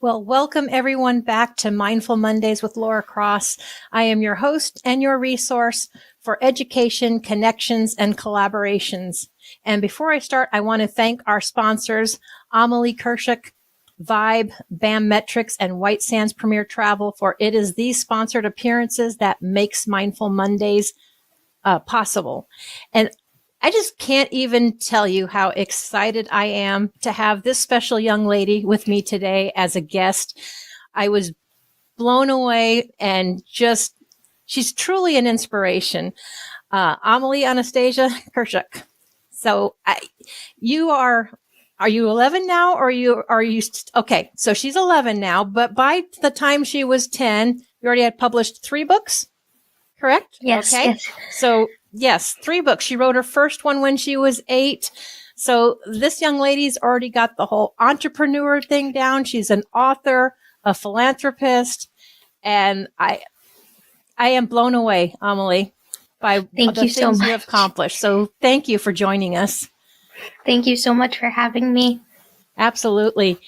Well, welcome everyone back to Mindful Mondays with Laura Cross. I am your host and your resource for education, connections, and collaborations. And before I start, I want to thank our sponsors, Amelie Anastasia, Vibe, BAM Metrics, and White Sands Premier Travel, for it is these sponsored appearances that makes Mindful Mondays possible. And I just can't even tell you how excited I am to have this special young lady with me today as a guest. I was blown away and she's truly an inspiration. Amelie Anastasia Kershuk. So are you 11 now or okay. So she's 11 now, but by the time she was 10, you already had published 3 books, correct? Yes. Okay. Yes. So yes, 3 books. She wrote her first one when she was 8. So this young lady's already got the whole entrepreneur thing down. She's an author, a philanthropist, and I am blown away, Amelie, by the things you have accomplished. So thank you for joining us. Thank you so much for having me. Absolutely.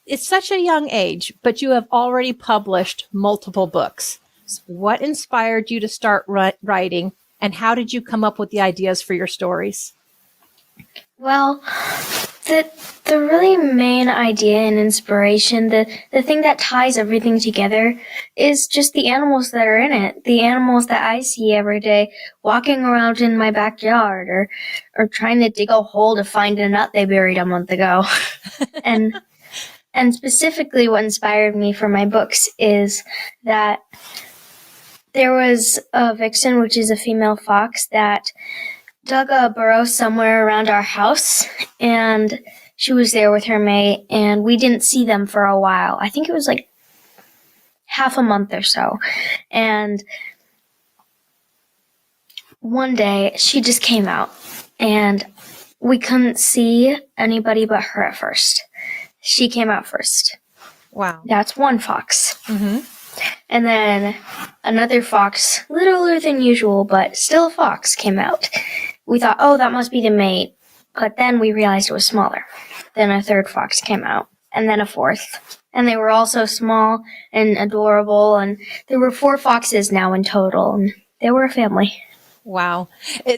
It's such a young age, but you have already published multiple books. What inspired you to start writing? And how did you come up with the ideas for your stories? Well, the really main idea and inspiration, the thing that ties everything together is just the animals that are in it. The animals that I see every day walking around in my backyard or trying to dig a hole to find a nut they buried a month ago. And specifically what inspired me for my books is that there was a vixen, which is a female fox, that dug a burrow somewhere around our house, and she was there with her mate, and we didn't see them for a while. I think it was like half a month or so. And one day, she just came out, and we couldn't see anybody but her at first. She came out first. Wow. That's one fox. Mm-hmm. And then another fox, littler than usual, but still a fox, came out. We thought, oh, that must be the mate. But then we realized it was smaller. Then a third fox came out, and then a fourth. And they were all so small and adorable, and there were 4 foxes now in total, and they were a family. Wow.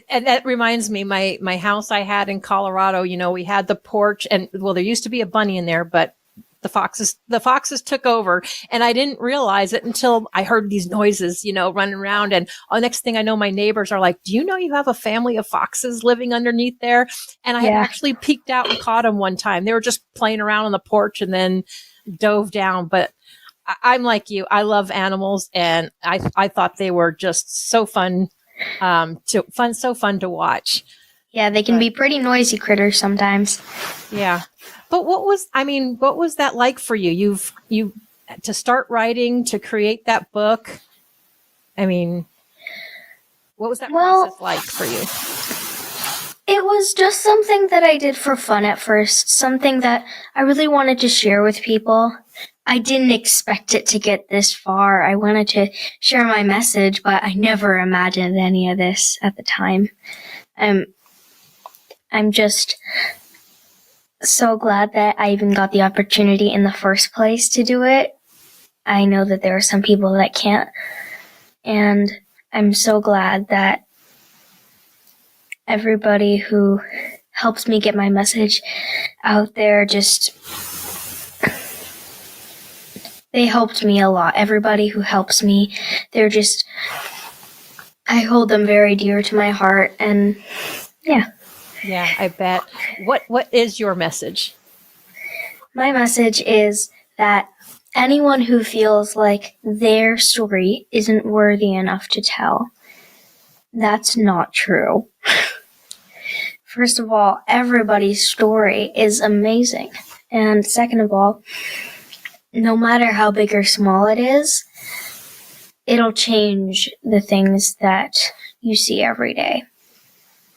And that reminds me, my house I had in Colorado, we had the porch, and well, there used to be a bunny in there, but the foxes took over, and I didn't realize it until I heard these noises, running around. And next thing I know, my neighbors are like, do you know you have a family of foxes living underneath there? And I had actually peeked out and caught them one time. They were just playing around on the porch and then dove down. But I'm like you. I love animals, and I thought they were just so fun, so fun to watch. Yeah, they can be pretty noisy critters sometimes. Yeah. But what was that like for you? You to start writing, to create that book? I mean, what was that process like for you? It was just something that I did for fun at first, something that I really wanted to share with people. I didn't expect it to get this far. I wanted to share my message, but I never imagined any of this at the time. I'm just so glad that I even got the opportunity in the first place to do it. I know that there are some people that can't, and I'm so glad that everybody who helps me get my message out there they helped me a lot. Everybody who helps me, I hold them very dear to my heart, and yeah. Yeah, I bet. What is your message? My message is that anyone who feels like their story isn't worthy enough to tell, that's not true. First of all, everybody's story is amazing. And second of all, no matter how big or small it is, it'll change the things that you see every day.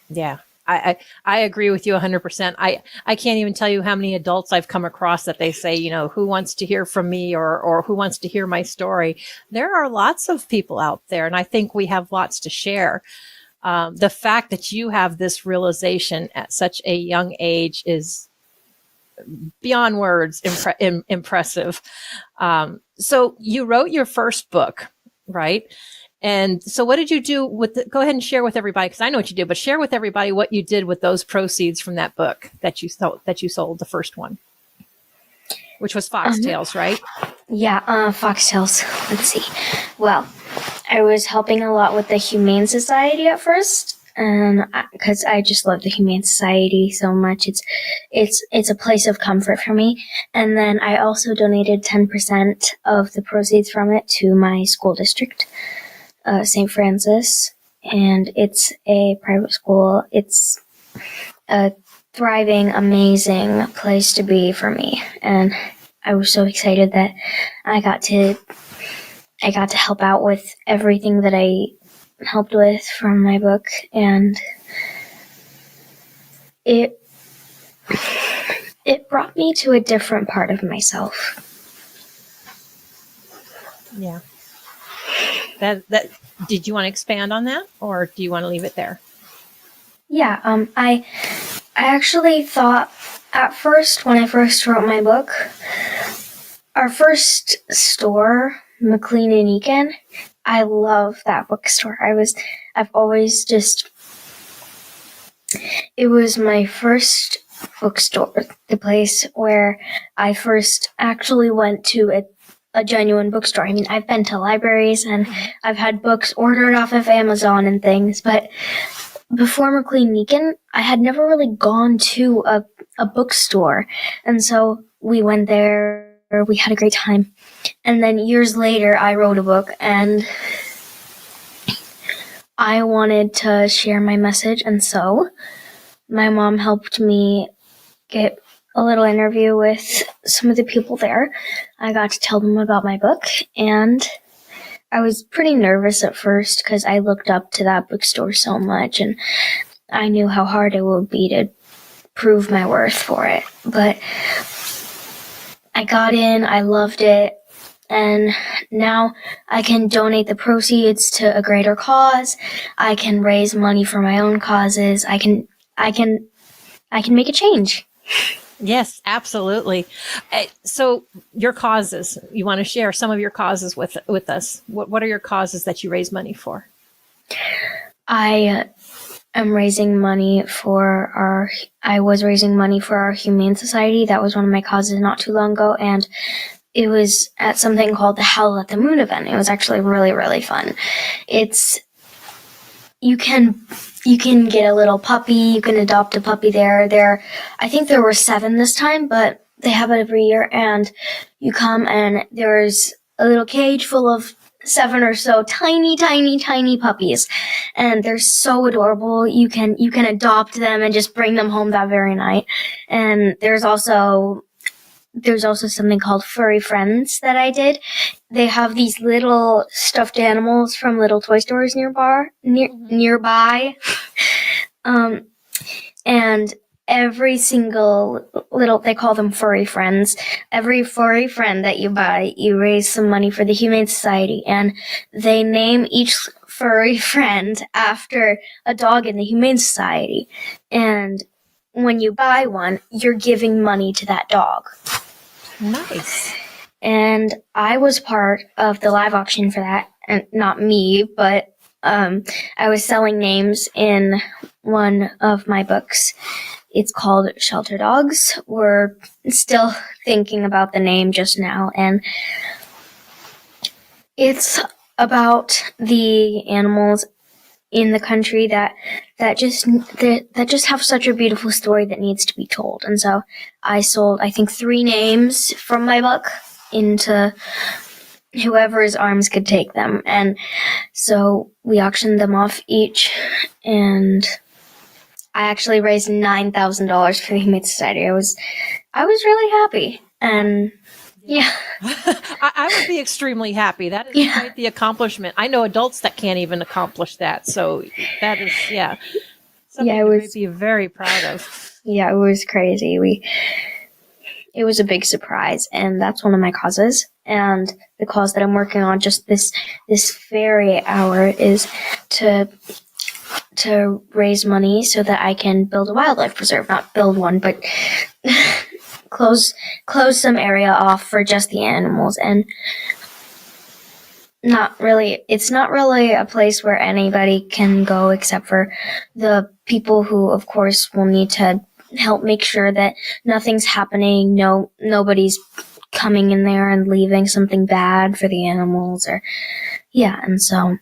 Yeah. I agree with you 100%. I can't even tell you how many adults I've come across that they say, who wants to hear from me or who wants to hear my story. There are lots of people out there, and I think we have lots to share. The fact that you have this realization at such a young age is beyond words impressive. So you wrote your first book, right? And so what did you do go ahead and share with everybody, because I know what you did, but share with everybody what you did with those proceeds from that book that you sold, the first one, which was Foxtails, right? Yeah, Foxtails. Let's see. Well, I was helping a lot with the Humane Society at first, and because I just love the Humane Society so much, it's a place of comfort for me. And then I also donated 10% of the proceeds from it to my school district, St. Francis, and it's a private school. It's a thriving, amazing place to be for me, and I was so excited that I got to help out with everything that I helped with from my book, and it brought me to a different part of myself. Yeah. That did you want to expand on that, or do you want to leave it there? Yeah, I actually thought at first, when I first wrote my book, our first store, McLean and Eakin, I love that bookstore. I've always just, it was my first bookstore, the place where I first actually went to a genuine bookstore. I mean, I've been to libraries and I've had books ordered off of Amazon and things, but before McLean Eakin, I had never really gone to a bookstore. And so we went there, we had a great time. And then years later, I wrote a book, and I wanted to share my message. And so my mom helped me get a little interview with some of the people there. I got to tell them about my book, and I was pretty nervous at first because I looked up to that bookstore so much, and I knew how hard it would be to prove my worth for it. But I got in, I loved it, and now I can donate the proceeds to a greater cause. I can raise money for my own causes. I can make a change. Yes, absolutely. So your causes, you want to share some of your causes with us. What are your causes that you raise money for? I was raising money for our Humane Society. That was one of my causes not too long ago, and it was at something called the Howl at the Moon event. It was actually really, really fun. You can get a little puppy. You can adopt a puppy there. I think there were 7 this time, but they have it every year. And you come, and there's a little cage full of 7 or so tiny, tiny, tiny puppies, and they're so adorable. You can adopt them and just bring them home that very night. And there's also something called Furry Friends that I did. They have these little stuffed animals from little toy stores nearby. And every single they call them furry friends. Every furry friend that you buy, you raise some money for the Humane Society, and they name each furry friend after a dog in the Humane Society. And when you buy one, you're giving money to that dog. Nice. And I was part of the live auction for that, and not me, but I was selling names in one of my books. It's called Shelter Dogs. We're still thinking about the name just now, and it's about the animals in the country that just have such a beautiful story that needs to be told. And so I sold, I think, 3 names from my book into whoever's arms could take them. And so we auctioned them off each, and I actually raised $9,000 for the Humane Society. I was really happy, and yeah. I would be extremely happy. That is quite the accomplishment. I know adults that can't even accomplish that. So that is, something you would be very proud of. Yeah, it was crazy. It was a big surprise, and that's one of my causes. And the cause that I'm working on just this very hour is to raise money so that I can build a wildlife preserve. Not build one, but close some area off for just the animals, and it's not really a place where anybody can go except for the people who, of course, will need to help make sure that nothing's happening, nobody's coming in there and leaving something bad for the animals, and so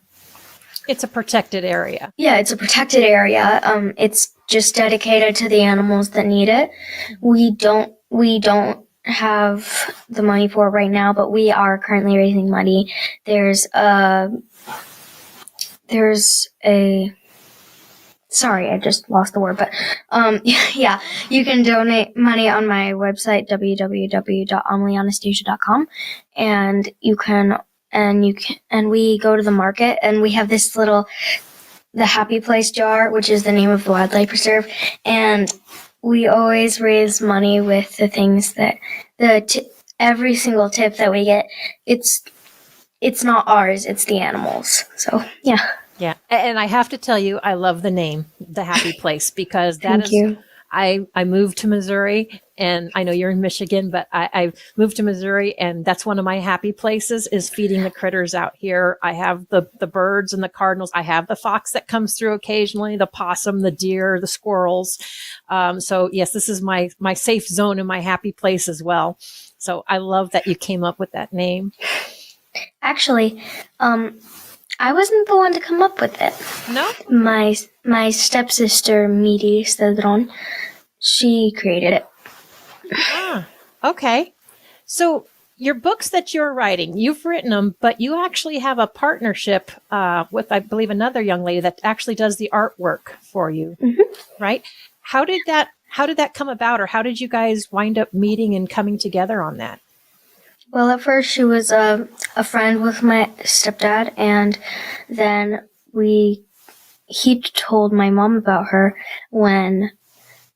it's a protected area. Yeah, it's a protected area. It's just dedicated to the animals that need it. We don't have the money for it right now, but we are currently raising money. Sorry, I just lost the word, but yeah, you can donate money on my website, www.amelieanastasia.com, and we go to the market, and we have this the Happy Place jar, which is the name of the wildlife preserve, and we always raise money with the things that every single tip that we get, it's not ours, it's the animals. So, yeah. Yeah. And I have to tell you, I love the name, The Happy Place, because Thank you. I moved to Missouri, and I know you're in Michigan, but I moved to Missouri, and that's one of my happy places is feeding the critters out here. I have the birds and the cardinals. I have the fox that comes through occasionally, the possum, the deer, the squirrels. So yes, this is my safe zone and my happy place as well. So I love that you came up with that name. Actually, I wasn't the one to come up with it. No? My stepsister, Miri Cedron, she created it. Ah, okay. So your books that you're writing, you've written them, but you actually have a partnership with, I believe, another young lady that actually does the artwork for you, right? How did that come about, or how did you guys wind up meeting and coming together on that? Well, at first she was a friend with my stepdad, and then he told my mom about her when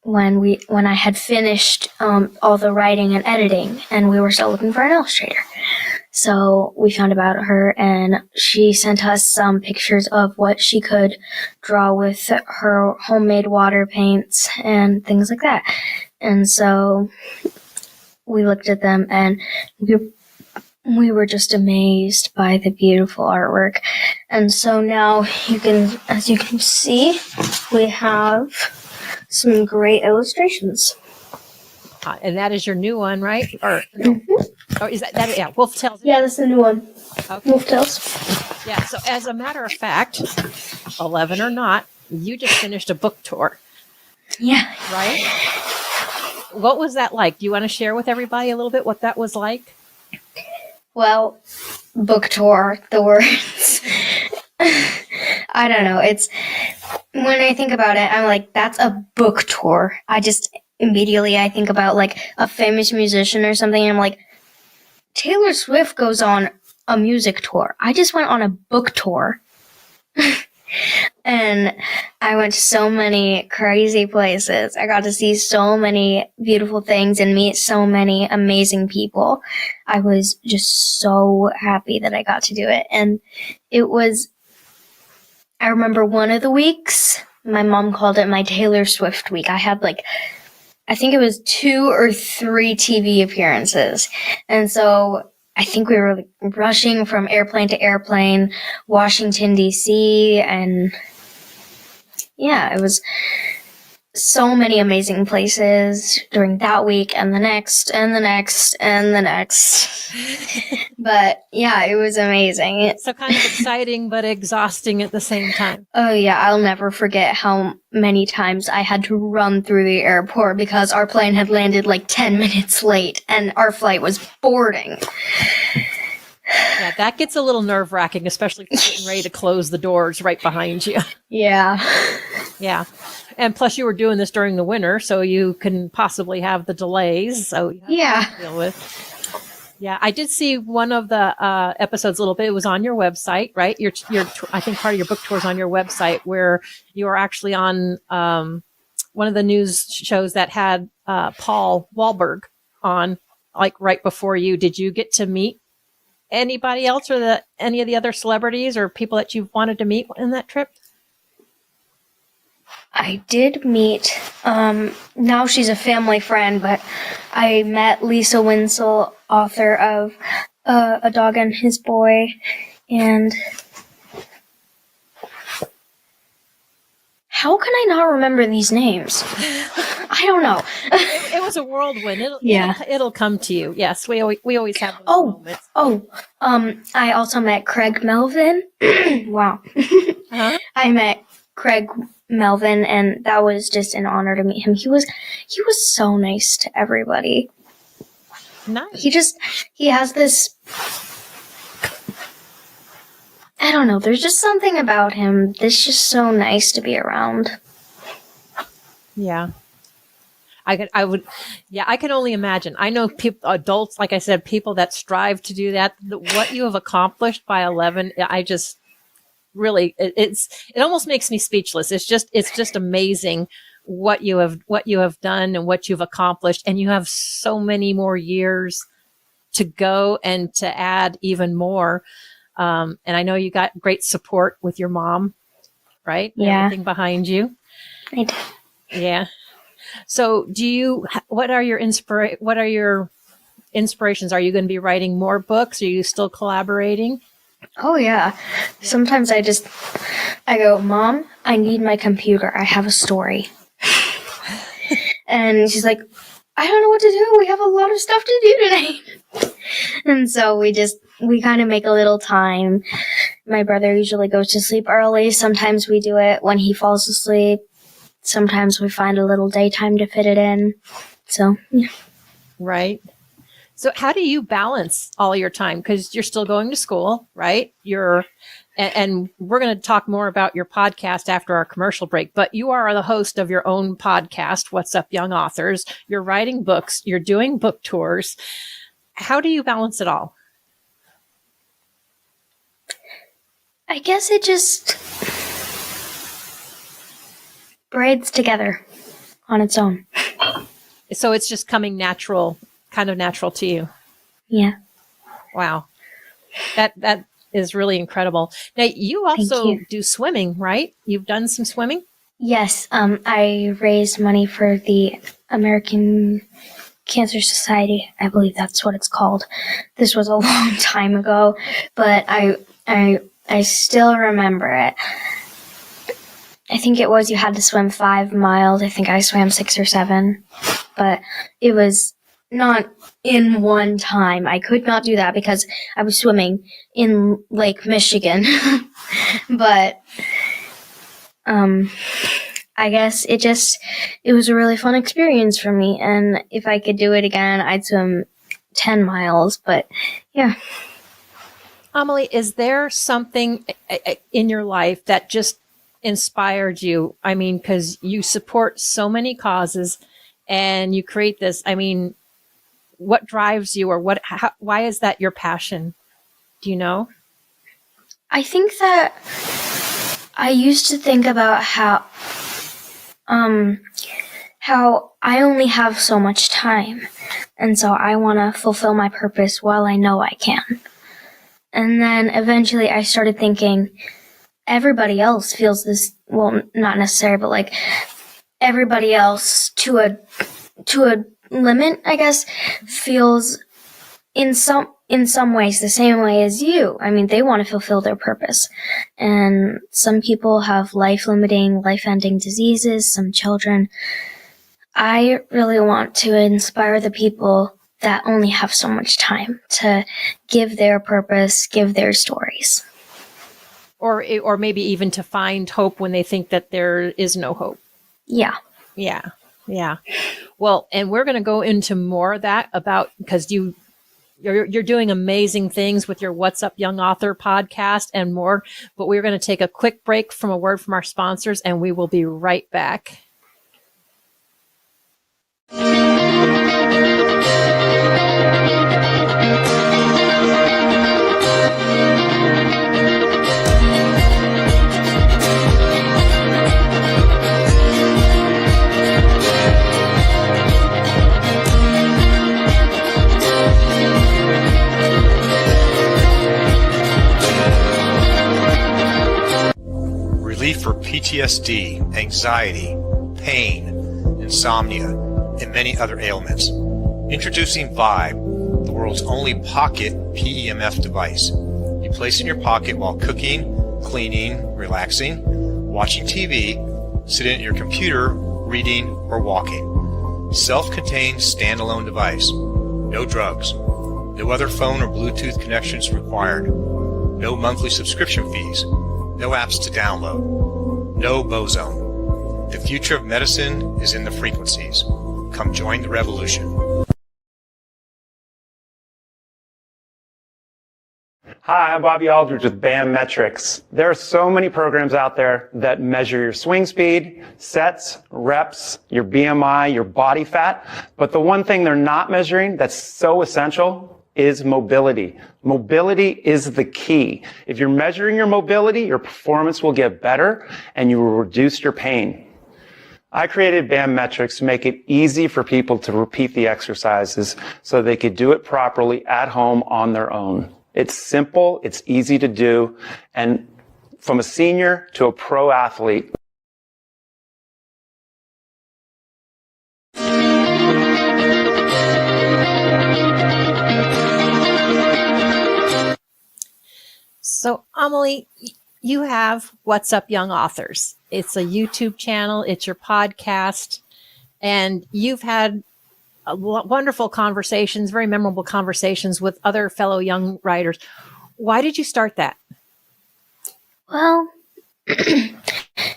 I had finished all the writing and editing, and we were still looking for an illustrator. So we found about her, and she sent us some pictures of what she could draw with her homemade water paints and things like that. And so we looked at them, and we were just amazed by the beautiful artwork. And so now as you can see, we have some great illustrations. And that is your new one, right? Or no? Or is that yeah, Wolf Tales? Yeah, that's the new one. Okay. Wolf Tales. Yeah, so as a matter of fact, 11 or not, you just finished a book tour. Yeah. Right? What was that like? Do you want to share with everybody a little bit what that was like? Well, book tour, the words. I don't know. It's when I think about it, I'm like, that's a book tour. I think about like a famous musician or something, and I'm like, Taylor Swift goes on a music tour. I just went on a book tour. And I went to so many crazy places. I got to see so many beautiful things and meet so many amazing people. I was just so happy that I got to do it. And I remember one of the weeks, my mom called it my Taylor Swift week. I had I think it was 2 or 3 TV appearances. And so I think we were rushing from airplane to airplane, Washington, D.C., and yeah, it was so many amazing places during that week and the next and the next and the next. But yeah, it was amazing. So kind of exciting but exhausting at the same time. Oh yeah, I'll never forget how many times I had to run through the airport because our plane had landed 10 minutes late and our flight was boarding. Yeah, that gets a little nerve-wracking, especially if you're getting ready to close the doors right behind you. Yeah. Yeah. And plus you were doing this during the winter, so you can possibly have the delays. So you have to deal with. Yeah, I did see one of the episodes a little bit. It was on your website, right? I think part of your book tour is on your website, where you were actually on one of the news shows that had Paul Wahlberg on, right before you. Did you get to meet anybody else, or any of the other celebrities or people that you've wanted to meet in that trip? I did meet, now she's a family friend, but I met Lisa Winsell, author of A Dog and His Boy, and how can I not remember these names? I don't know. It was a whirlwind. It'll come to you. Yes, we always have those moments. I also met Craig Melvin. Wow. Huh? I met Craig Melvin, and that was just an honor to meet him. He was so nice to everybody. Nice. He has this, I don't know, there's just something about him that's just so nice to be around. Yeah. I can only imagine. I know people, adults, like I said, people that strive to do that. What you have accomplished by 11, I just really, it almost makes me speechless. It's just amazing what you have done and what you've accomplished. And you have so many more years to go and to add even more. And I know you got great support with your mom, right? Yeah. Everything behind you. I do. Yeah. So what are your inspirations? Are you going to be writing more books? Are you still collaborating? Oh yeah. Sometimes I go, Mom, I need my computer. I have a story. And she's like, I don't know what to do. We have a lot of stuff to do today. And so we kind of make a little time. My brother usually goes to sleep early. Sometimes we do it when he falls asleep. Sometimes we find a little daytime to fit it in. So, yeah. Right. So how do you balance all your time? Because you're still going to school, right? And we're going to talk more about your podcast after our commercial break, but you are the host of your own podcast, What's Up Young Authors. You're writing books. You're doing book tours. How do you balance it all? I guess it just braids together on its own. So it's just coming kind of natural to you. Yeah. Wow. That is really incredible. Now, you also do swimming, right? You've done some swimming? Yes. I raised money for the American Cancer Society. I believe that's what it's called. This was a long time ago, but I still remember it. I think it was you had to swim 5 miles. I think I swam 6 or 7, but it was not in one time. I could not do that because I was swimming in Lake Michigan. But I guess it was a really fun experience for me. And if I could do it again, I'd swim 10 miles. But yeah. Amelie, is there something in your life that just inspired you? I mean, because you support so many causes and you create this. I mean, what drives you, or why is that your passion? Do you know? I think that I used to think about how I only have so much time, and so I want to fulfill my purpose while I know I can. And then eventually I started thinking, everybody else feels this, well, not necessarily, but like everybody else to a limit, I guess, feels in some ways the same way as you. I mean, they want to fulfill their purpose. And some people have life-limiting, life-ending diseases, some children. I really want to inspire the people that only have so much time to give their purpose, give their stories. Or maybe even to find hope when they think that there is no hope. Yeah. Yeah. Yeah. Well, and we're going to go into more of that because you're doing amazing things with your What's Up Young Author podcast and more, but we're going to take a quick break from a word from our sponsors, and we will be right back. relief for PTSD, anxiety, pain, insomnia, and many other ailments. Introducing Vibe, the world's only pocket PEMF device. You place in your pocket while cooking, cleaning, relaxing, watching TV, sitting at your computer, reading, or walking. Self-contained standalone device. No drugs. No other phone or Bluetooth connections required. No monthly subscription fees. No apps to download. No Bozone. The future of medicine is in the frequencies. Come join the revolution. Hi, I'm Bobby Aldridge with BAM Metrics. There are so many programs out there that measure your swing speed, sets, reps, your BMI, your body fat. But the one thing they're not measuring that's so essential is mobility. Mobility is the key. If you're measuring your mobility, your performance will get better and you will reduce your pain. I created BAM Metrics to make it easy for people to repeat the exercises so they could do it properly at home on their own. It's simple, it's easy to do, and from a senior to a pro athlete. So, Amelie, you have What's Up Young Authors. It's a YouTube channel, it's your podcast, and you've had wonderful conversations, very memorable conversations with other fellow young writers. Why did you start that? Well,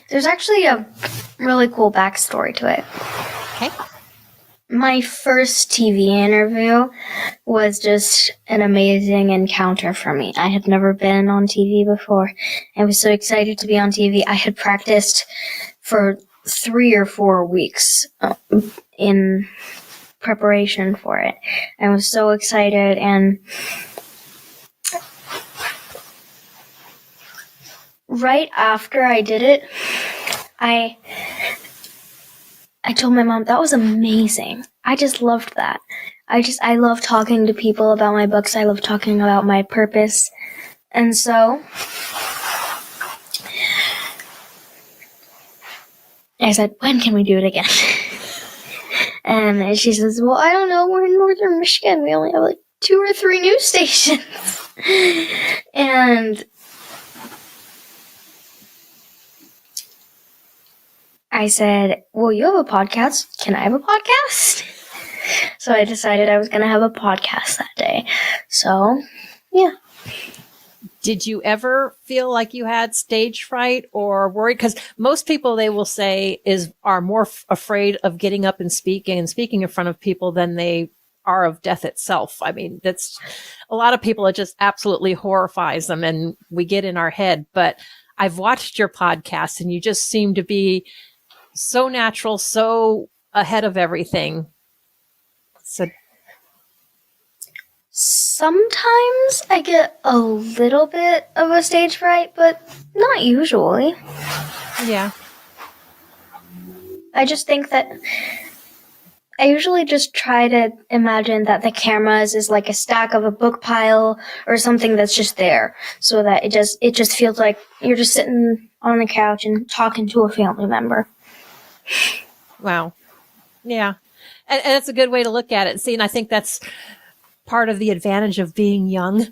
there's actually a really cool backstory to it. Okay. My first TV interview was just an amazing encounter for me. I had never been on TV before. I was so excited to be on TV. I had practiced for 3 or 4 weeks in preparation for it. I was so excited, and right after I did it, I told my mom, that was amazing. I just loved that. I love talking to people about my books. I love talking about my purpose. And so I said, when can we do it again? And she says, well, I don't know. We're in northern Michigan. We only have like 2 or 3 news stations. And I said, well, you have a podcast. Can I have a podcast? So I decided I was going to have a podcast that day. So, yeah. Did you ever feel like you had stage fright or worried? Because most people, they will say, are more afraid of getting up and speaking in front of people than they are of death itself. I mean, that's a lot of people, it just absolutely horrifies them and we get in our head. But I've watched your podcast and you just seem to be so natural, so ahead of everything. So sometimes I get a little bit of a stage fright, but not usually. Yeah. I just think that I usually just try to imagine that the cameras is like a stack of a book pile or something that's just there, so that it just feels like you're just sitting on the couch and talking to a family member. Wow. Yeah. And it's a good way to look at it. See, and I think that's part of the advantage of being young,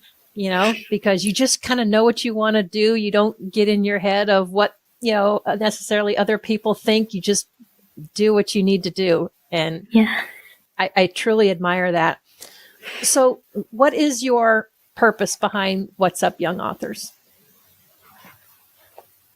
because you just kind of know what you want to do. You don't get in your head of what, necessarily other people think. You just do what you need to do. And yeah, I truly admire that. So what is your purpose behind What's Up Young Authors?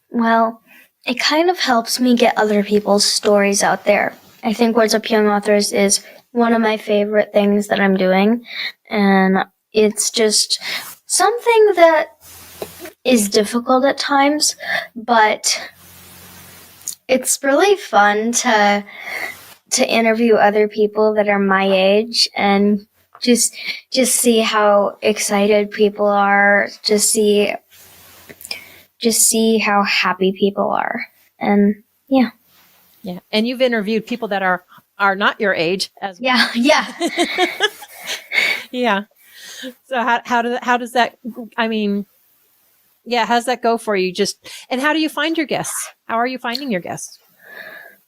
Well, it kind of helps me get other people's stories out there. I think What's Up Young Authors is one of my favorite things that I'm doing, and it's just something that is difficult at times, but it's really fun to interview other people that are my age and just see how excited people are, just see how happy people are, and yeah. Yeah, and you've interviewed people that are not your age as well. Yeah. Yeah. So how does that? I mean, Yeah. How's that go for you? And how do you find your guests? How are you finding your guests?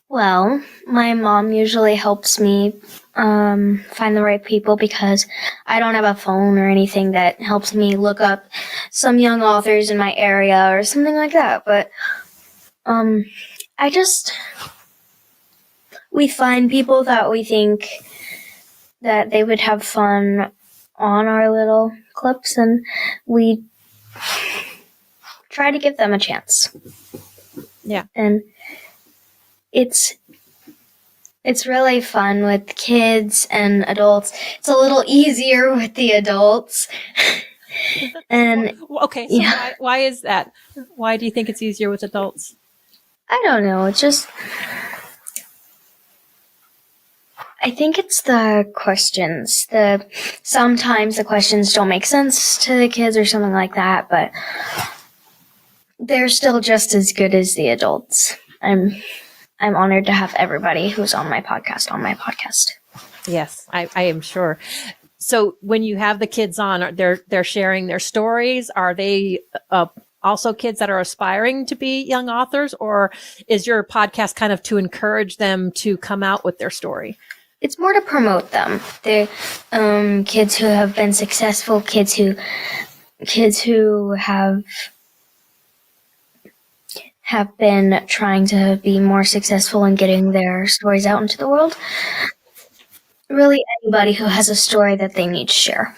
Well, my mom usually helps me find the right people because I don't have a phone or anything that helps me look up some young authors in my area or something like that. But we find people that we think that they would have fun on our little clips, and we try to give them a chance. Yeah. And it's really fun with kids and adults. It's a little easier with the adults. And okay, so why is that? Why do you think it's easier with adults? I don't know. It's just, I think it's the questions. Sometimes the questions don't make sense to the kids or something like that, but they're still just as good as the adults. I'm honored to have everybody who's on my podcast. Yes, I am sure. So when you have the kids on, they're sharing their stories. Are they also kids that are aspiring to be young authors, or is your podcast kind of to encourage them to come out with their story? It's more to promote them. They're kids who have been successful, kids who have been trying to be more successful in getting their stories out into the world. Really, anybody who has a story that they need to share.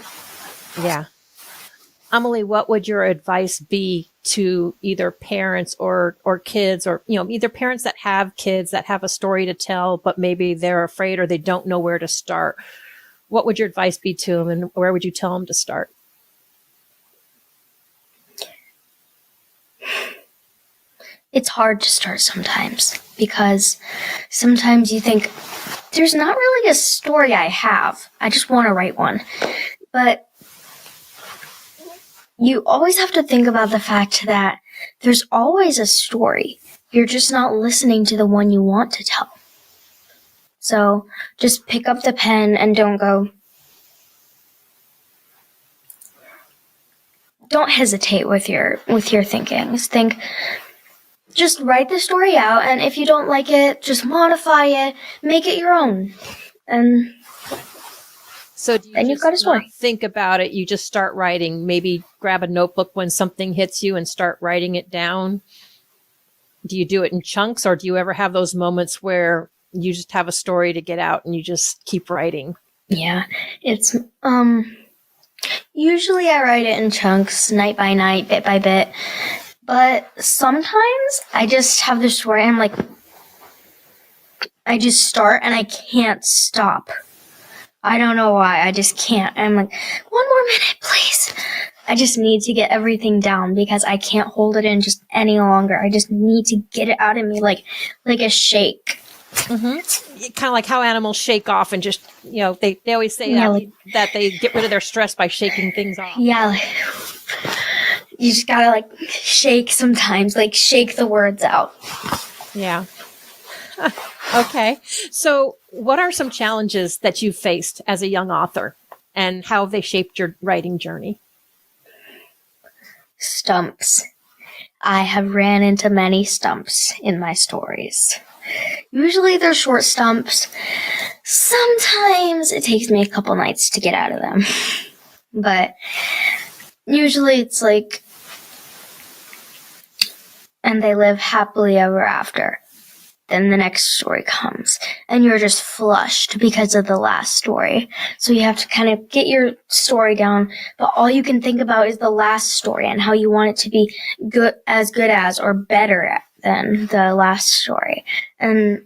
Yeah. Amelie, what would your advice be to either parents or kids, or, either parents that have kids that have a story to tell, but maybe they're afraid or they don't know where to start? What would your advice be to them, and where would you tell them to start? It's hard to start sometimes, because sometimes you think, there's not really a story I have. I just want to write one. But you always have to think about the fact that there's always a story. You're just not listening to the one you want to tell. So just pick up the pen and don't hesitate with your thinking. Just write the story out, and if you don't like it, just modify it, make it your own. And so do you then you've got a story. Not think about it, you just start writing, maybe grab a notebook when something hits you and start writing it down? Do you do it in chunks, or do you ever have those moments where you just have a story to get out and you just keep writing? Yeah, it's usually I write it in chunks, night by night, bit by bit. But sometimes I just have the story and I just start and I can't stop. I don't know why. I just can't. I'm like, 1 more minute, please. I just need to get everything down because I can't hold it in just any longer. I just need to get it out of me like a shake. Mm-hmm. Kind of like how animals shake off and just, they always say that they get rid of their stress by shaking things off. Yeah, you just gotta shake sometimes, shake the words out. Yeah. Okay. So what are some challenges that you've faced as a young author, and how have they shaped your writing journey? Stumps. I have ran into many stumps in my stories. Usually they're short stumps. Sometimes it takes me a couple nights to get out of them. But usually it's and they live happily ever after. Then the next story comes, and you're just flushed because of the last story. So you have to kind of get your story down, but all you can think about is the last story and how you want it to be good as or better than the last story. And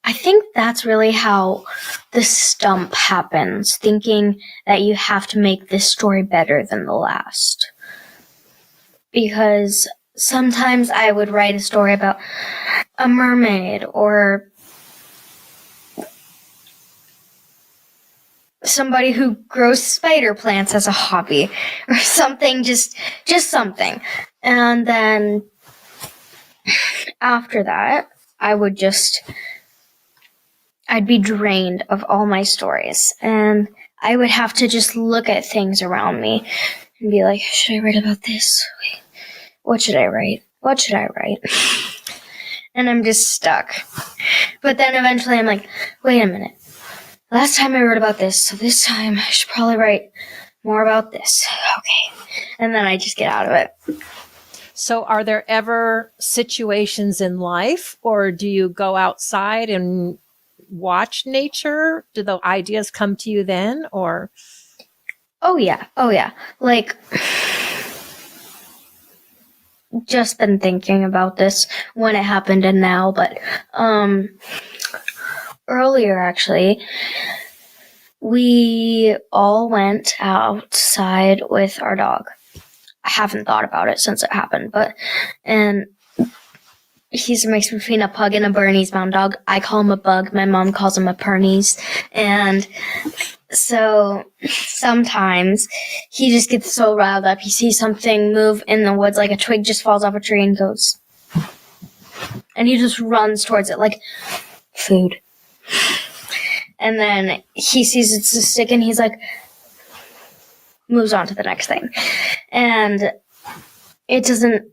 I think that's really how the stump happens, thinking that you have to make this story better than the last. Because sometimes I would write a story about a mermaid or somebody who grows spider plants as a hobby or something, just something. And then after that, I'd be drained of all my stories, and I would have to just look at things around me and be like, should I write about this? Wait, what should I write? What should I write? And I'm just stuck. But then eventually I'm like, wait a minute. Last time I wrote about this, so this time I should probably write more about this. Okay. And then I just get out of it. So are there ever situations in life, or do you go outside and watch nature? Do the ideas come to you then, or? Oh yeah. Like, just been thinking about this when it happened and now, but earlier actually, we all went outside with our dog. I haven't thought about it since it happened, and he's a mix between a pug and a Bernese Mountain Dog. I call him a bug. My mom calls him a Pernies. And so sometimes he just gets so riled up. He sees something move in the woods, like a twig just falls off a tree and goes. And he just runs towards it like food. And then he sees it's a stick and he's like, moves on to the next thing. And it doesn't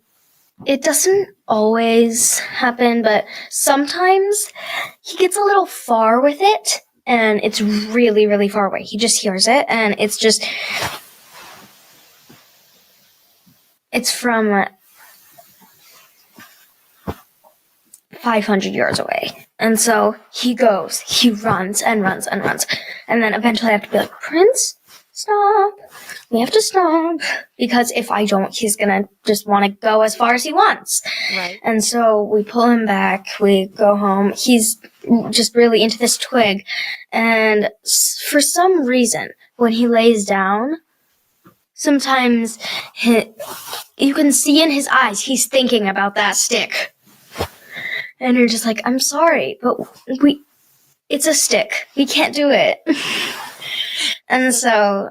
always happen, but sometimes he gets a little far with it and it's really, really far away. He just hears it and it's from 500 yards away. And so he runs and runs and runs. And then eventually I have to be like, Prince, stop. We have to stop. Because if I don't, he's going to just want to go as far as he wants. Right. And so we pull him back. We go home. He's just really into this twig. And for some reason, when he lays down, sometimes you can see in his eyes he's thinking about that stick. And you're just like, I'm sorry, but it's a stick. We can't do it. And so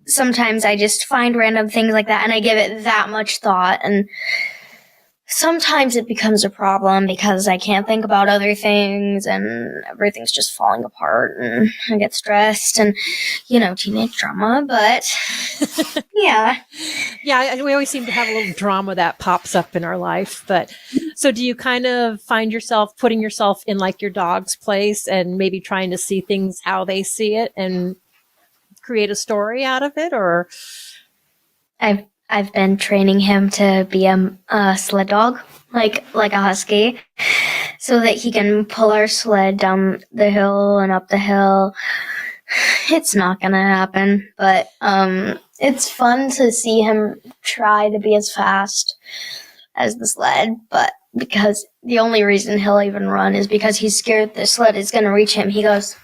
sometimes I just find random things like that and I give it that much thought. And sometimes it becomes a problem because I can't think about other things and everything's just falling apart and I get stressed and, teenage drama. But yeah. Yeah, we always seem to have a little drama that pops up in our life. But so do you kind of find yourself putting yourself in like your dog's place and maybe trying to see things how they see it and create a story out of it? Or I've been training him to be a sled dog, like a husky, so that he can pull our sled down the hill and up the hill. It's not gonna happen, but it's fun to see him try to be as fast as the sled, but because the only reason he'll even run is because he's scared the sled is gonna reach him. He goes,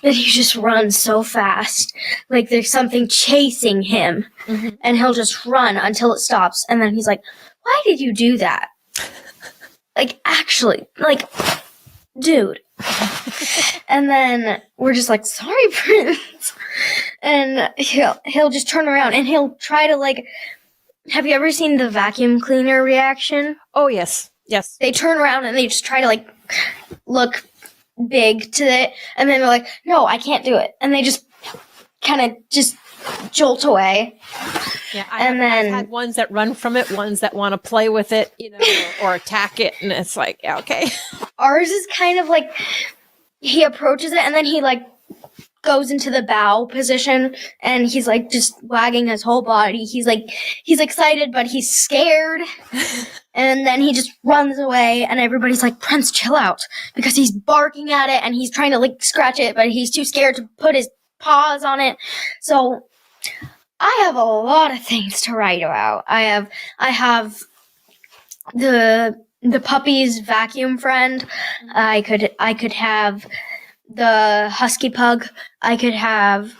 and he just runs so fast, like there's something chasing him, and he'll just run until it stops, and then he's like, why did you do that? Like, actually, like, dude. And then we're just like, sorry, Prince. And he'll just turn around, and he'll try to, like, have you ever seen the vacuum cleaner reaction? Oh, yes. Yes. They turn around, and they just try to, like, look big to it, and then they're like, no, I can't do it, and they just kind of just jolt away. Yeah, I've had ones that run from it, ones that want to play with it, or attack it, and it's like, yeah, okay. Ours is kind of like he approaches it, and then he like goes into the bow position, and he's like just wagging his whole body. He's excited, but he's scared. And then he just runs away, and everybody's like, Prince, chill out. Because he's barking at it, and he's trying to, like, scratch it, but he's too scared to put his paws on it. So, I have a lot of things to write about. I have the puppy's vacuum friend. I could have the husky pug. I could have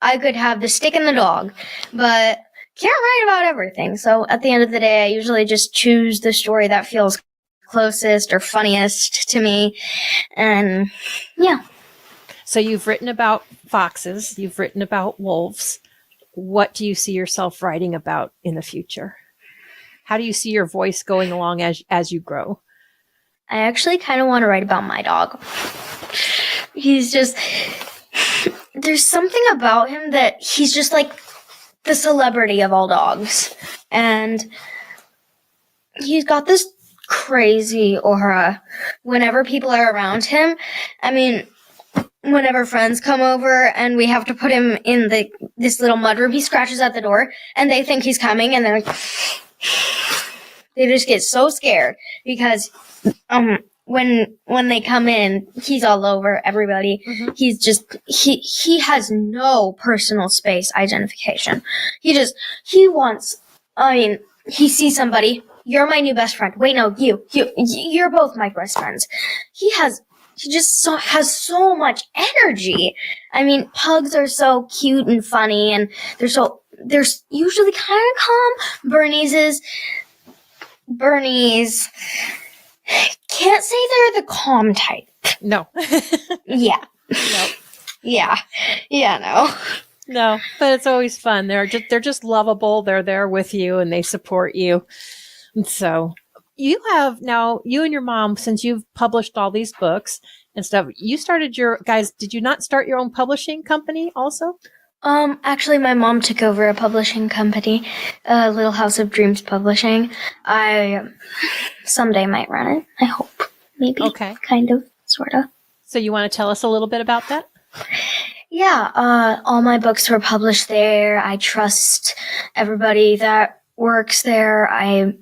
the stick and the dog. But can't write about everything. So at the end of the day, I usually just choose the story that feels closest or funniest to me. And yeah. So you've written about foxes. You've written about wolves. What do you see yourself writing about in the future? How do you see your voice going along as you grow? I actually kind of want to write about my dog. He's just, there's something about him that he's just like the celebrity of all dogs. And he's got this crazy aura whenever people are around him. I mean, whenever friends come over and we have to put him in this little mudroom, he scratches at the door and they think he's coming, and they're like, they just get so scared because when they come in, he's all over everybody. Mm-hmm. He's just he has no personal space identification. He wants, I mean, he sees somebody, you're my new best friend. Wait, no, you're both my best friends. He just has so much energy. I mean, pugs are so cute and funny, and they're usually kind of calm. Bernie's can't say they're the calm type. No. Yeah. No. Yeah. Yeah, no. No, but it's always fun. They're just lovable. They're there with you and they support you. And so you and your mom, since you've published all these books and stuff, you started did you not start your own publishing company also? Actually, my mom took over a publishing company, Little House of Dreams Publishing. I someday might run it. I hope. Maybe. Okay. Kind of. Sort of. So you want to tell us a little bit about that? Yeah, all my books were published there. I trust everybody that works there. I'm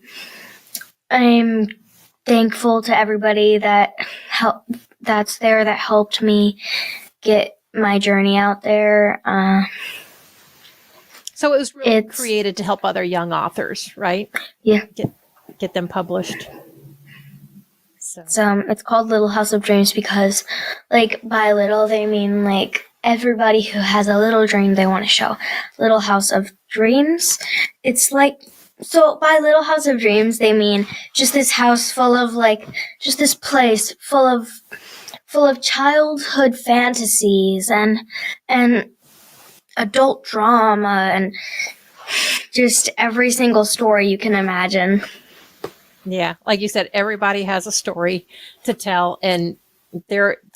thankful to everybody that's there that helped me get my journey out there. So it was really created to help other young authors, right? Yeah. Get them published. So it's called Little House of Dreams because, like, by little, they mean, like, everybody who has a little dream they want to show. Little House of Dreams. It's like, so by Little House of Dreams, they mean just this house full of, like, just this place full of childhood fantasies and adult drama and just every single story you can imagine. Yeah, like you said, everybody has a story to tell, and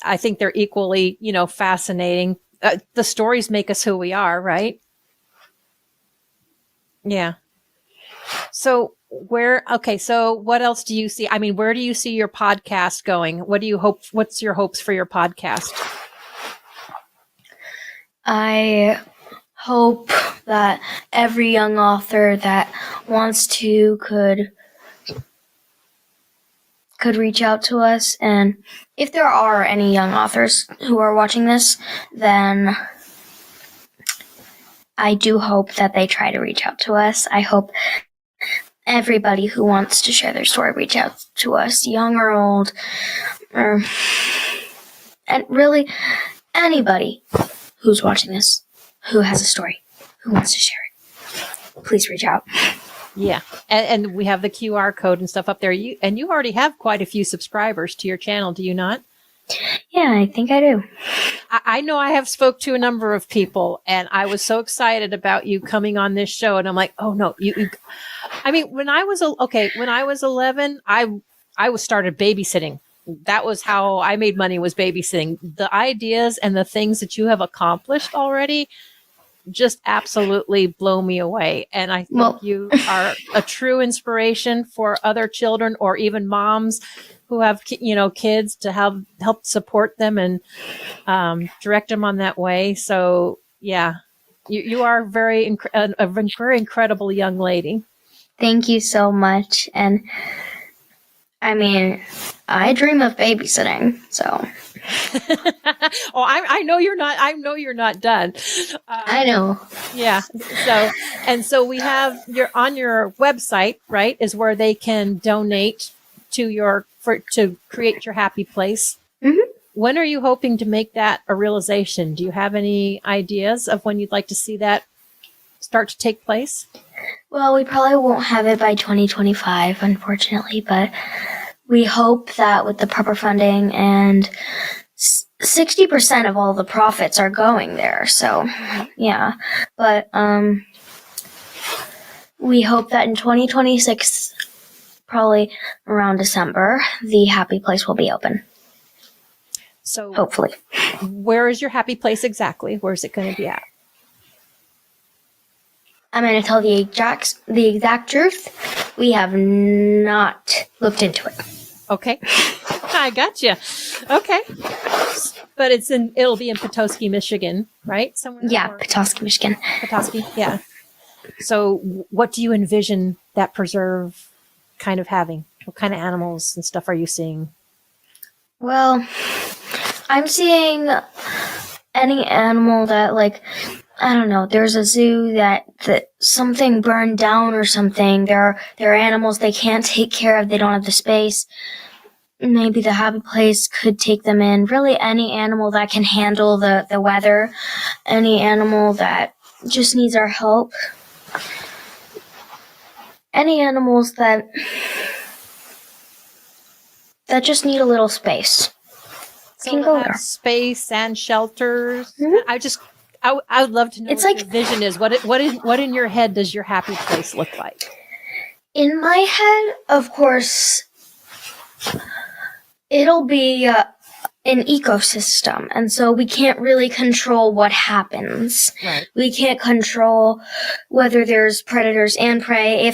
I think they're equally, fascinating. The stories make us who we are, right? Yeah. So what else do you see? I mean, where do you see your podcast going? What's your hopes for your podcast? I hope that every young author that wants to could reach out to us. And if there are any young authors who are watching this, then I do hope that they try to reach out to us. I hope everybody who wants to share their story reach out to us, young or old, and really anybody who's watching this, who has a story, who wants to share it. Please reach out. Yeah. And we have the QR code and stuff up there. You already have quite a few subscribers to your channel, do you not? Yeah, I think I do. I know I have spoke to a number of people, and I was so excited about you coming on this show. And I'm like, oh no, I mean, when I was 11, I was started babysitting. That was how I made money, was babysitting. The ideas and the things that you have accomplished already just absolutely blow me away. And I think you are a true inspiration for other children or even moms who have, kids, to help support them and direct them on that way. So yeah, you are a very incredible young lady. Thank you so much. And I mean, I dream of babysitting, so. Oh, I know you're not. I know you're not done. I know. Yeah. So we have on your website, right, is where they can donate to to create your happy place. Mm-hmm. When are you hoping to make that a realization? Do you have any ideas of when you'd like to see that start to take place? Well, we probably won't have it by 2025, unfortunately, but we hope that with the proper funding, and 60% of all the profits are going there. So, yeah. But we hope that in 2026, probably around December, the happy place will be open. So hopefully. Where is your happy place exactly? Where is it going to be at? I'm going to tell the exact truth. We have not looked into it. Okay. I gotcha. Okay. But it'll be in Petoskey, Michigan, right? Somewhere. Yeah, Petoskey, Michigan. Petoskey, yeah. So what do you envision that preserve kind of having? What kind of animals and stuff are you seeing? Well, I'm seeing any animal that, like, I don't know, there's a zoo that something burned down or something. There are animals they can't take care of. They don't have the space. Maybe the happy place could take them in. Really, any animal that can handle the weather. Any animal that just needs our help. Any animals that just need a little space. So Can go there. Space and shelters. Mm-hmm. I would love to know It's what like, your vision is. What in your head does your happy place look like? in my head, of course, it'll be an ecosystem, and so we can't really control what happens. Right. We can't control whether there's predators and prey.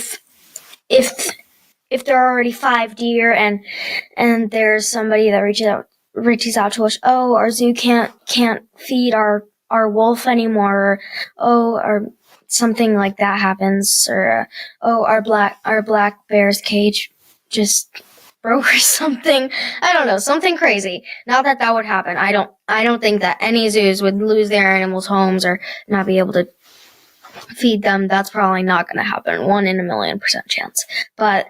If there are already 5 deer and there's somebody that reaches out to us, oh, our zoo can't feed our wolf anymore, or something like that happens, or our black bear's cage just broke or something. I don't know, something crazy. Not that would happen. I don't think that any zoos would lose their animals' homes or not be able to feed them. That's probably not going to happen. 1 in a million% chance. But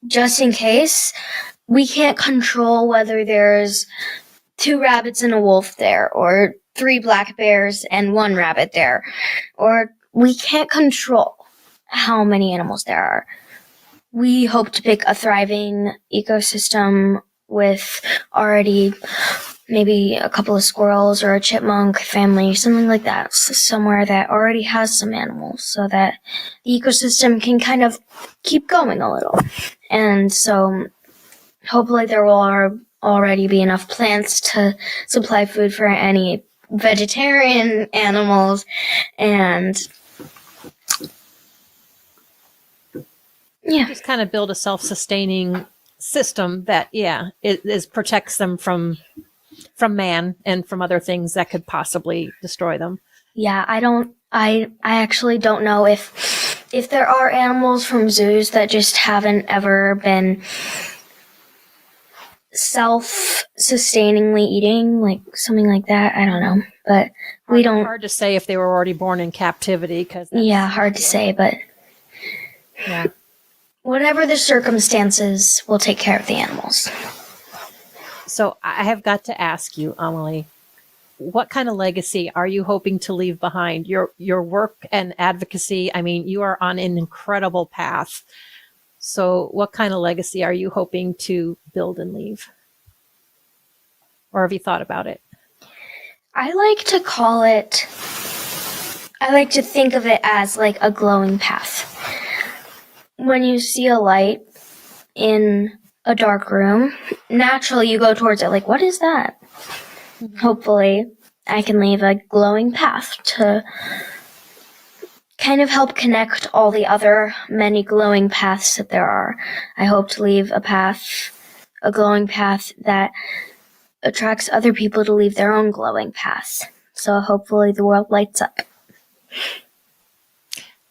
just in case, we can't control whether there's 2 rabbits and a wolf there, or 3 black bears and 1 rabbit there, or we can't control how many animals there are. We hope to pick a thriving ecosystem with already maybe a couple of squirrels or a chipmunk family, something like that, somewhere that already has some animals, so that the ecosystem can kind of keep going a little. And so hopefully there will already be enough plants to supply food for any vegetarian animals, and yeah, Just kind of build a self-sustaining system that, it protects them from man and from other things that could possibly destroy them. Yeah, I actually don't know if there are animals from zoos that just haven't ever been self-sustainingly eating, like something like that. I don't know, but we don't. Hard to say if they were already born in captivity, because hard to say, but yeah. Whatever the circumstances, we'll take care of the animals. So I have got to ask you, Amelie, what kind of legacy are you hoping to leave behind? Your work and advocacy, I mean, you are on an incredible path. So what kind of legacy are you hoping to build and leave? Or have you thought about it? I like to think of it as like a glowing path. When you see a light in a dark room, naturally you go towards it, like, what is that? Mm-hmm. Hopefully I can leave a glowing path to kind of help connect all the other many glowing paths that there are. I hope to leave a glowing path that attracts other people to leave their own glowing paths. So hopefully the world lights up.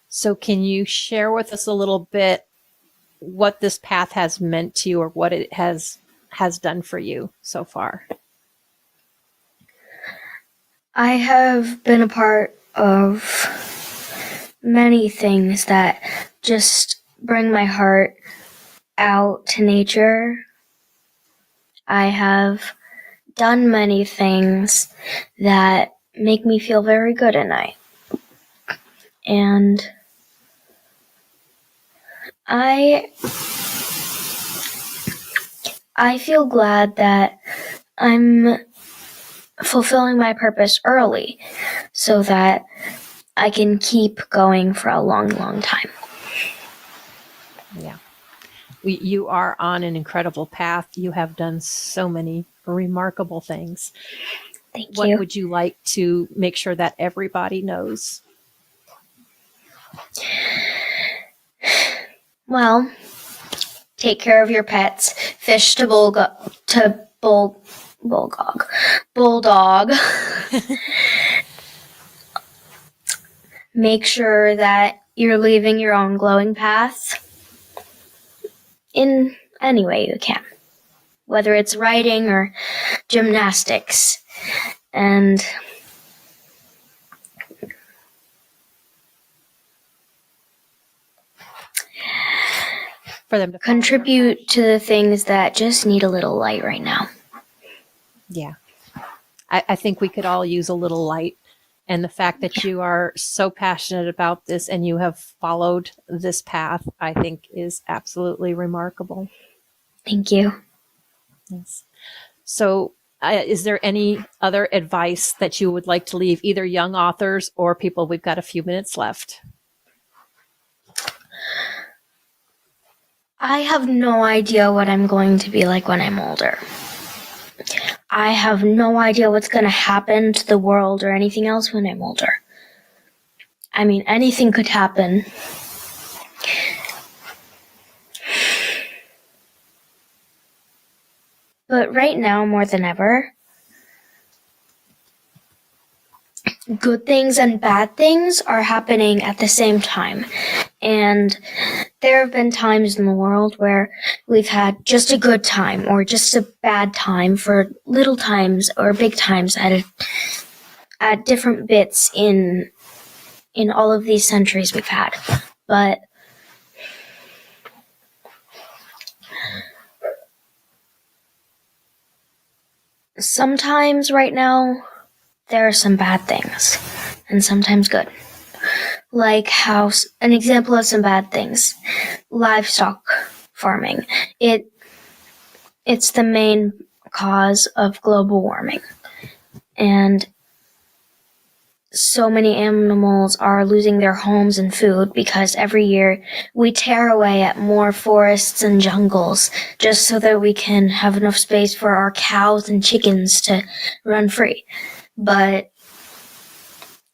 So can you share with us a little bit what this path has meant to you, or what it has done for you so far? I have been a part of many things that just bring my heart out to nature. I have done many things that make me feel very good at night. And I feel glad that I'm fulfilling my purpose early so that I can keep going for a long, long time. Yeah. You are on an incredible path. You have done so many remarkable things. Thank you. What would you like to make sure that everybody knows? Well, take care of your pets. Fish to bulldog. Make sure that you're leaving your own glowing path in any way you can, whether it's writing or gymnastics. And For them to contribute to the things that just need a little light right now. Yeah. I think we could all use a little light. And the fact that you are so passionate about this and you have followed this path, I think is absolutely remarkable. Thank you. Yes. So is there any other advice that you would like to leave either young authors or people? We've got a few minutes left. I have no idea what I'm going to be like when I'm older. I have no idea what's going to happen to the world or anything else when I'm older. I mean, anything could happen. But right now, more than ever, good things and bad things are happening at the same time. And there have been times in the world where we've had just a good time or just a bad time for little times or big times at different bits in all of these centuries we've had. But sometimes right now there are some bad things and sometimes good. Like how, an example of some bad things, livestock farming. It's the main cause of global warming. And so many animals are losing their homes and food because every year we tear away at more forests and jungles just so that we can have enough space for our cows and chickens to run free. But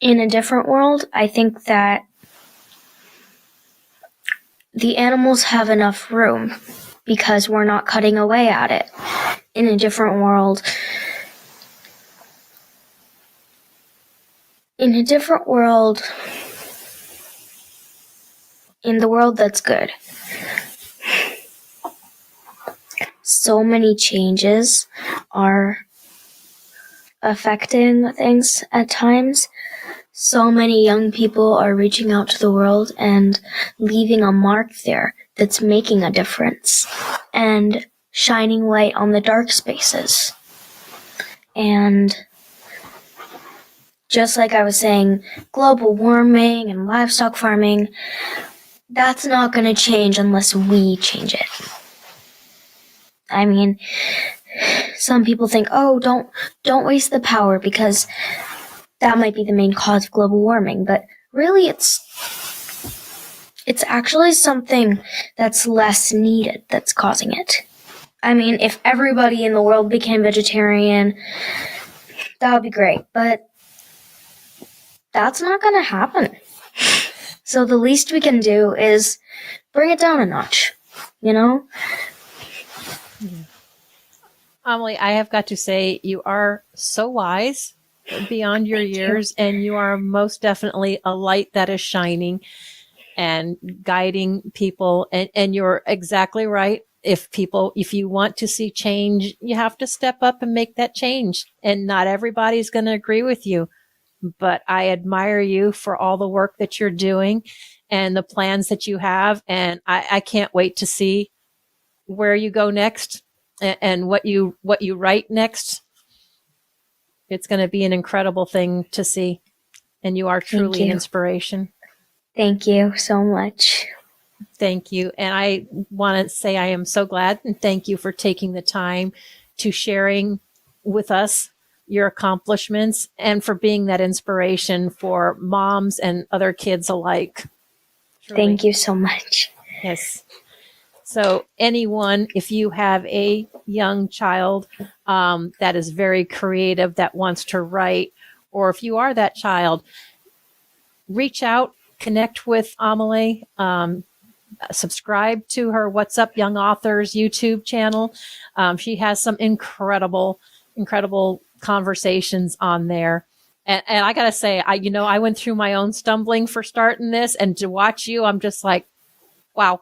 in a different world, I think that the animals have enough room because we're not cutting away at it. In a different world, in the world that's good, so many changes are affecting things at times. So many young people are reaching out to the world and leaving a mark there that's making a difference and shining light on the dark spaces. And just like I was saying, global warming and livestock farming, that's not going to change unless we change it. I mean, some people think, oh, don't waste the power because that might be the main cause of global warming, but really it's actually something that's less needed that's causing it. I mean, if everybody in the world became vegetarian, that would be great, but that's not going to happen. So the least we can do is bring it down a notch, you know? Yeah. Amelie, I have got to say, you are so wise beyond your years, and you are most definitely a light that is shining and guiding people. And you're exactly right. If you want to see change, you have to step up and make that change. And not everybody's going to agree with you, but I admire you for all the work that you're doing and the plans that you have. And I can't wait to see where you go next and what you write next. It's going to be an incredible thing to see. And you are truly an inspiration. Thank you so much. Thank you. And I want to say I am so glad and thank you for taking the time to sharing with us your accomplishments and for being that inspiration for moms and other kids alike. Truly. Thank you so much. Yes. So anyone, if you have a young child that is very creative, that wants to write, or if you are that child, reach out, connect with Amelie. Subscribe to her What's Up Young Authors YouTube channel. She has some incredible conversations on there. And I got to say, I went through my own stumbling for starting this, and to watch you, I'm just like, wow.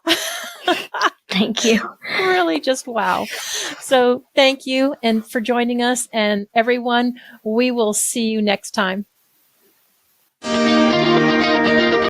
Thank you. Really just wow. So thank you and for joining us, and everyone, we will see you next time.